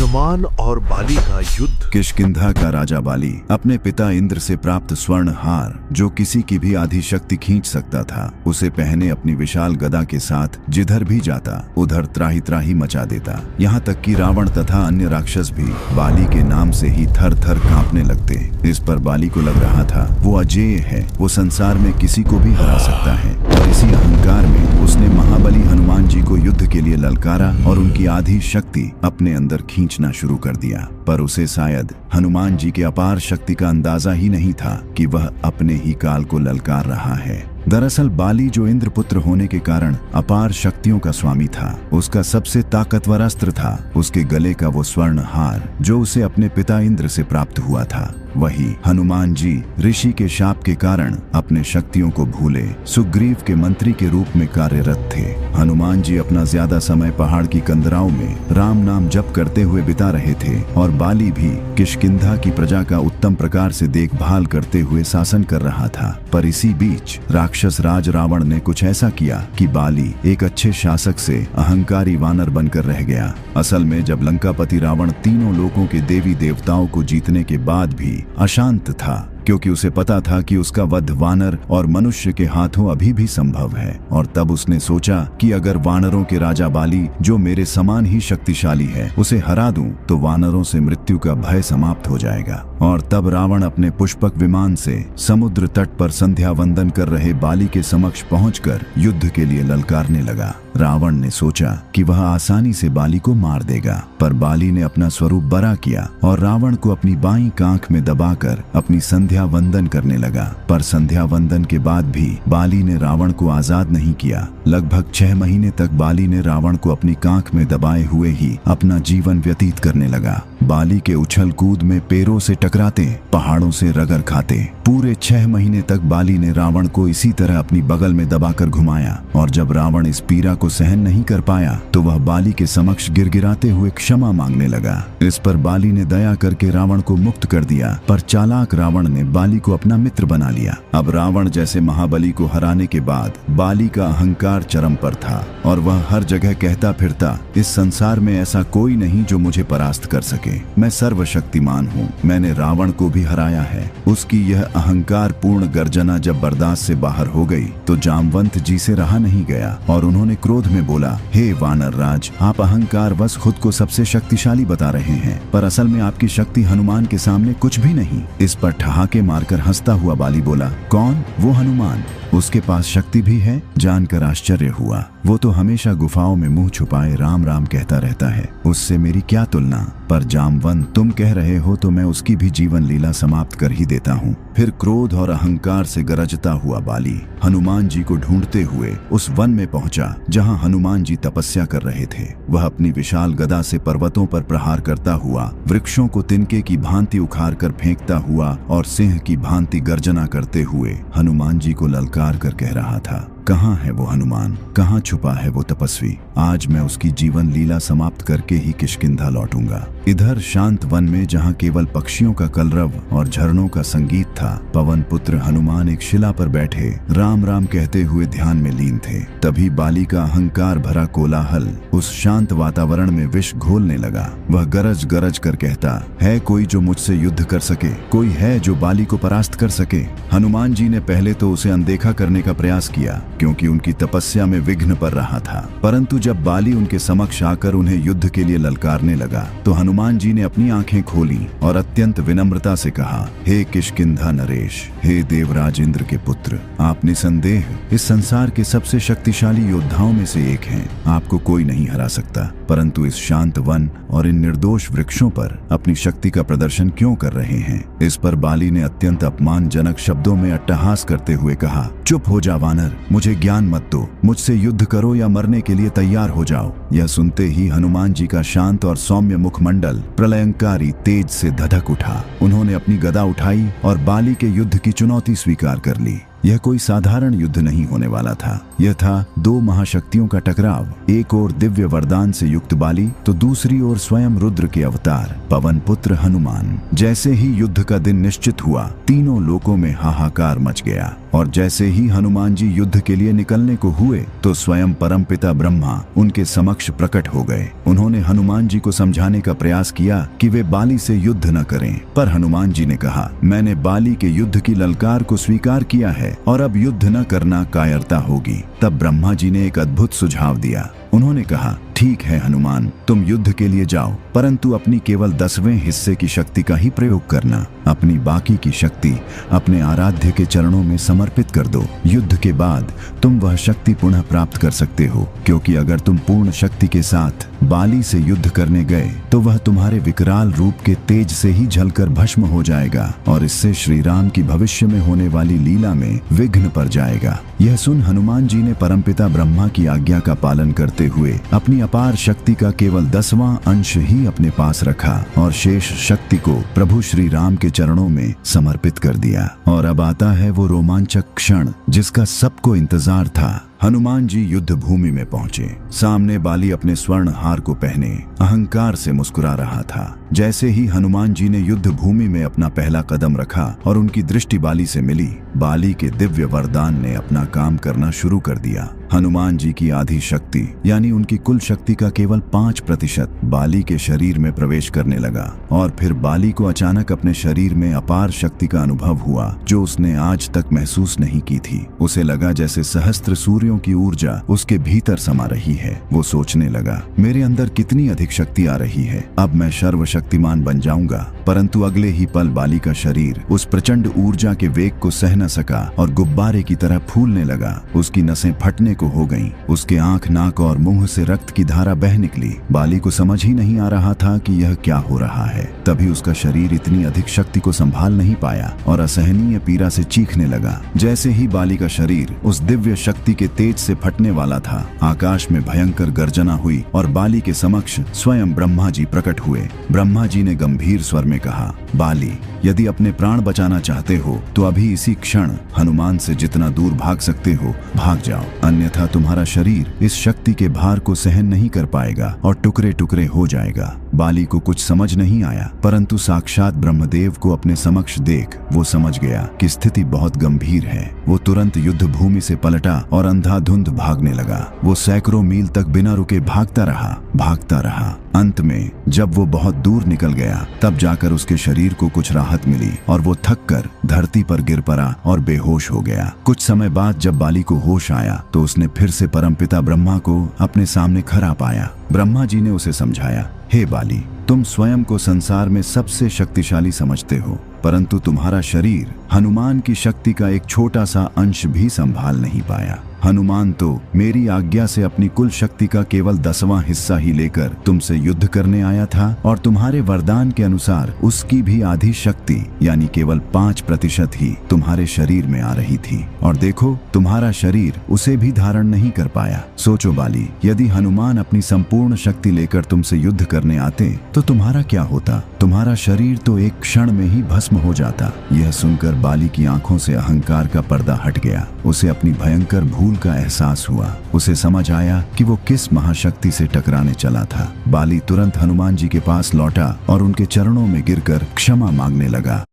हनुमान और बाली का युद्ध। किष्किंधा का राजा बाली अपने पिता इंद्र से प्राप्त स्वर्ण हार, जो किसी की भी आधी शक्ति खींच सकता था, उसे पहने अपनी विशाल गदा के साथ जिधर भी जाता उधर त्राही त्राही मचा देता। यहाँ तक कि रावण तथा अन्य राक्षस भी बाली के नाम से ही थर थर कांपने लगते। इस पर बाली को लग रहा था वो अजेय है, वो संसार में किसी को भी हरा सकता है। और इसी अहंकार में उसने महाबली हनुमान जी को युद्ध के लिए ललकारा और उनकी आधी शक्ति अपने अंदर खींचना शुरू कर दिया। पर उसे शायद हनुमान जी के अपार शक्ति का अंदाजा ही नहीं था कि वह अपने ही काल को ललकार रहा है। दरअसल बाली जो इंद्रपुत्र होने के कारण अपार शक्तियों का स्वामी था, उसका सबसे ताकतवर अस्त्र था उसके गले का वो स्वर्ण हार, जो उसे अपने पिता इंद्र से प्राप्त हुआ था। वही हनुमान जी ऋषि के शाप के कारण अपने शक्तियों को भूले सुग्रीव के मंत्री के रूप में कार्यरत थे। हनुमान जी अपना ज्यादा समय पहाड़ की कंदराओं में राम नाम जप करते हुए बिता रहे थे और बाली भी किष्किंधा की प्रजा का उत्तम प्रकार से देखभाल करते हुए शासन कर रहा था। पर इसी बीच राक्षस राज रावण ने कुछ ऐसा किया कि बाली एक अच्छे शासक से अहंकारी वानर बनकर रह गया। असल में जब लंकापति रावण तीनों लोकों के देवी देवताओं को जीतने के बाद भी अशांत था, क्योंकि उसे पता था कि उसका वध वानर और मनुष्य के हाथों अभी भी संभव है। और तब उसने सोचा कि अगर वानरों के राजा बाली, जो मेरे समान ही शक्तिशाली है, उसे हरा दूं तो वानरों से मृत्यु का भय समाप्त हो जाएगा। और तब रावण अपने पुष्पक विमान से समुद्र तट पर संध्या वंदन कर रहे बाली के समक्ष पहुंचकर युद्ध के लिए ललकारने लगा। रावण ने सोचा कि वह आसानी से बाली को मार देगा, पर बाली ने अपना स्वरूप बड़ा किया और रावण को अपनी बाईं कांख में दबाकर अपनी संध्या वंदन करने लगा। पर संध्या वंदन के बाद भी बाली ने रावण को आजाद नहीं किया। लगभग 6 महीने तक बाली ने रावण को अपनी कांख में दबाए हुए ही अपना जीवन व्यतीत करने लगा। बाली के उछल कूद में पैरों से टकराते, पहाड़ों से रगड़ खाते पूरे 6 महीने तक बाली ने रावण को इसी तरह अपनी बगल में दबाकर घुमाया। और जब रावण इस पीड़ा को सहन नहीं कर पाया तो वह बाली के समक्ष गिड़गिड़ाते हुए क्षमा मांगने लगा। इस पर बाली ने दया करके रावण को मुक्त कर दिया, पर चालाक रावण ने बाली को अपना मित्र बना लिया। अब रावण जैसे महाबली को हराने के बाद बाली का अहंकार चरम पर था और वह हर जगह कहता फिरता, इस संसार में ऐसा कोई नहीं जो मुझे परास्त कर सके। मैं सर्वशक्तिमान हूँ, मैंने रावण को भी हराया है। उसकी यह अहंकार पूर्ण गर्जना जब बर्दाश्त से बाहर हो गई तो जामवंत जी से रहा नहीं गया और उन्होंने क्रोध में बोला, हे वानर राज, आप अहंकार बस खुद को सबसे शक्तिशाली बता रहे हैं, पर असल में आपकी शक्ति हनुमान के सामने कुछ भी नहीं। इस पर ठहाके मारकर हंसता हुआ बाली बोला, कौन? वो हनुमान? उसके पास शक्ति भी है? जानकर आश्चर्य हुआ। वो तो हमेशा गुफाओं में मुंह छुपाए राम राम कहता रहता है, उससे मेरी क्या तुलना। पर जामवंत, तुम कह रहे हो तो मैं उसकी भी जीवन लीला समाप्त कर ही देता हूँ। फिर क्रोध और अहंकार से गरजता हुआ बाली हनुमान जी को ढूंढते हुए उस वन में पहुंचा जहाँ हनुमान जी तपस्या कर रहे थे। वह अपनी विशाल गदा से पर्वतों पर प्रहार करता हुआ, वृक्षों को तिनके की भांति उखाड़ कर फेंकता हुआ और सिंह की भांति गर्जना करते हुए हनुमान जी को ललकार कर कह रहा था, कहाँ है वो हनुमान? कहाँ छुपा है वो तपस्वी? आज मैं उसकी जीवन लीला समाप्त करके ही किष्किंधा लौटूंगा। इधर शांत वन में जहाँ केवल पक्षियों का कलरव और झरनों का संगीत था, पवन पुत्र हनुमान एक शिला पर बैठे राम राम कहते हुए ध्यान में लीन थे। तभी बाली का अहंकार भरा कोलाहल उस शांत वातावरण में विष घोलने लगा। वह गरज गरज कर कहता, है कोई जो मुझसे युद्ध कर सके? कोई है जो बाली को परास्त कर सके? हनुमान जी ने पहले तो उसे अनदेखा करने का प्रयास किया, क्योंकि उनकी तपस्या में विघ्न पड़ रहा था। परंतु जब बाली उनके समक्ष आकर उन्हें युद्ध के लिए ललकारने लगा तो हनुमान जी ने अपनी आंखें खोली और अत्यंत विनम्रता से कहा, हे किष्किंधा नरेश, हे देवराज इंद्र के पुत्र, आप निसंदेह इस संसार के सबसे शक्तिशाली योद्धाओं में से एक हैं। आपको कोई नहीं हरा सकता, परंतु इस शांत वन और इन निर्दोष वृक्षों पर अपनी शक्ति का प्रदर्शन क्यों कर रहे हैं? इस पर बाली ने अत्यंत अपमानजनक शब्दों में अट्टहास करते हुए कहा, चुप हो जा वानर, मुझे ज्ञान मत दो, मुझसे युद्ध करो या मरने के लिए तैयार हो जाओ। यह सुनते ही हनुमान जी का शांत और सौम्य मुखमंडल प्रलयंकारी तेज से धधक उठा। उन्होंने अपनी गदा उठाई और बाली के युद्ध की चुनौती स्वीकार कर ली। यह कोई साधारण युद्ध नहीं होने वाला था। यह था दो महाशक्तियों का टकराव। एक ओर दिव्य वरदान से युक्त बाली तो दूसरी ओर स्वयं रुद्र के अवतार पवन पुत्र हनुमान। जैसे ही युद्ध का दिन निश्चित हुआ, तीनों लोकों में हाहाकार मच गया और जैसे ही हनुमान जी युद्ध के लिए निकलने को हुए तो स्वयं परमपिता ब्रह्मा उनके समक्ष प्रकट हो गए। उन्होंने हनुमान जी को समझाने का प्रयास किया कि वे बाली से युद्ध न करें, पर हनुमान जी ने कहा, मैंने बाली के युद्ध की ललकार को स्वीकार किया है और अब युद्ध न करना कायरता होगी। तब ब्रह्मा जी ने एक अद्भुत सुझाव दिया। उन्होंने कहा, ठीक है हनुमान, तुम युद्ध के लिए जाओ, परंतु अपनी केवल 10वें हिस्से की शक्ति का ही प्रयोग करना। अपनी बाकी की शक्ति अपने आराध्य के चरणों में समर्पित कर दो। युद्ध के बाद तुम वह शक्ति पुनः प्राप्त कर सकते हो, क्योंकि अगर तुम पूर्ण शक्ति के साथ बाली से युद्ध करने गए तो वह तुम्हारे विकराल रूप के तेज से ही जलकर भस्म हो जाएगा और इससे श्री राम की भविष्य में होने वाली लीला में विघ्न पड़ जाएगा। यह सुन हनुमान जी ने परमपिता ब्रह्मा की आज्ञा का पालन करते हुए अपनी अपार शक्ति का केवल 10वां अंश ही अपने पास रखा और शेष शक्ति को प्रभु श्री राम के चरणों में समर्पित कर दिया। और अब आता है वो रोमांचक क्षण जिसका सबको इंतजार था। हनुमान जी युद्ध भूमि में पहुंचे। सामने बाली अपने स्वर्ण हार को पहने अहंकार से मुस्कुरा रहा था। जैसे ही हनुमान जी ने युद्ध भूमि में अपना पहला कदम रखा और उनकी दृष्टि बाली से मिली, बाली के दिव्य वरदान ने अपना काम करना शुरू कर दिया। हनुमान जी की आधी शक्ति यानी उनकी कुल शक्ति का केवल 5% बाली के शरीर में प्रवेश करने लगा और फिर बाली को अचानक अपने शरीर में अपार शक्ति का अनुभव हुआ जो उसने आज तक महसूस नहीं की थी। उसे लगा जैसे सहस्त्र सूर्यों की ऊर्जा उसके भीतर समा रही है। वो सोचने लगा, मेरे अंदर कितनी अधिक शक्ति आ रही है, अब मैं सर्वशक्तिमान बन जाऊंगा। परंतु अगले ही पल बाली का शरीर उस प्रचंड ऊर्जा के वेग को सह न सका और गुब्बारे की तरह फूलने लगा। उसकी नसें फटने को हो गईं। उसके आंख, नाक और मुंह से रक्त की धारा बह निकली। बाली को समझ ही नहीं आ रहा था कि यह क्या हो रहा है। तभी उसका शरीर इतनी अधिक शक्ति को संभाल नहीं पाया और असहनीय पीड़ा से चीखने लगा। जैसे ही बाली का शरीर उस दिव्य शक्ति के तेज से फटने वाला था, आकाश में भयंकर गर्जना हुई और बाली के समक्ष स्वयं ब्रह्मा जी प्रकट हुए। ब्रह्मा जी ने गंभीर स्वर में कहा, बाली, यदि अपने प्राण बचाना चाहते हो तो अभी इसी क्षण हनुमान से जितना दूर भाग सकते हो भाग जाओ, अन्यथा तुम्हारा शरीर इस शक्ति के भार को सहन नहीं कर पाएगा और टुकड़े टुकड़े हो जाएगा। बाली को कुछ समझ नहीं आया, परंतु साक्षात ब्रह्मदेव को अपने समक्ष देख वो समझ गया कि स्थिति बहुत गंभीर है। वो तुरंत युद्ध भूमि से पलटा और अंधाधुंध भागने लगा। वो सैकड़ों मील तक बिना रुके भागता रहा। अंत में जब वो बहुत दूर निकल गया तब जाकर उसके शरीर को कुछ राहत मिली और वो थककर धरती पर गिर पड़ा और बेहोश हो गया। कुछ समय बाद जब बाली को होश आया तो उसने फिर से परमपिता ब्रह्मा को अपने सामने खड़ा पाया। ब्रह्मा जी ने उसे समझाया, हे बाली, तुम स्वयं को संसार में सबसे शक्तिशाली समझते हो, परंतु तुम्हारा शरीर हनुमान की शक्ति का एक छोटा सा अंश भी संभाल नहीं पाया। हनुमान तो मेरी आज्ञा से अपनी कुल शक्ति का केवल 10वां हिस्सा ही लेकर तुमसे युद्ध करने आया था और तुम्हारे वरदान के अनुसार उसकी भी आधी शक्ति यानी केवल 5% ही तुम्हारे शरीर में आ रही थी और देखो तुम्हारा शरीर उसे भी धारण नहीं कर पाया। सोचो बाली, यदि हनुमान अपनी संपूर्ण शक्ति लेकर तुमसे युद्ध करने आते तो तुम्हारा क्या होता? तुम्हारा शरीर तो एक क्षण में ही भस्म हो जाता। यह सुनकर बाली की आंखों से अहंकार का पर्दा हट गया। उसे अपनी भयंकर भूल का एहसास हुआ। उसे समझ आया कि वो किस महाशक्ति से टकराने चला था। बाली तुरंत हनुमान जी के पास लौटा और उनके चरणों में गिरकर क्षमा मांगने लगा।